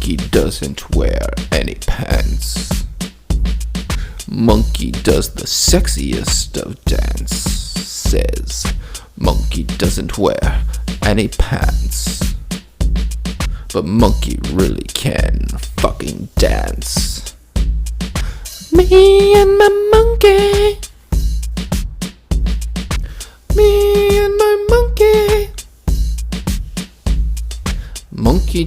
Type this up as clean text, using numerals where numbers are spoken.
Monkey doesn't wear any pants. Monkey does the sexiest of dances. Monkey doesn't wear any pants. But monkey really can fucking dance. Me and my monkey. Me and my monkey. Monkey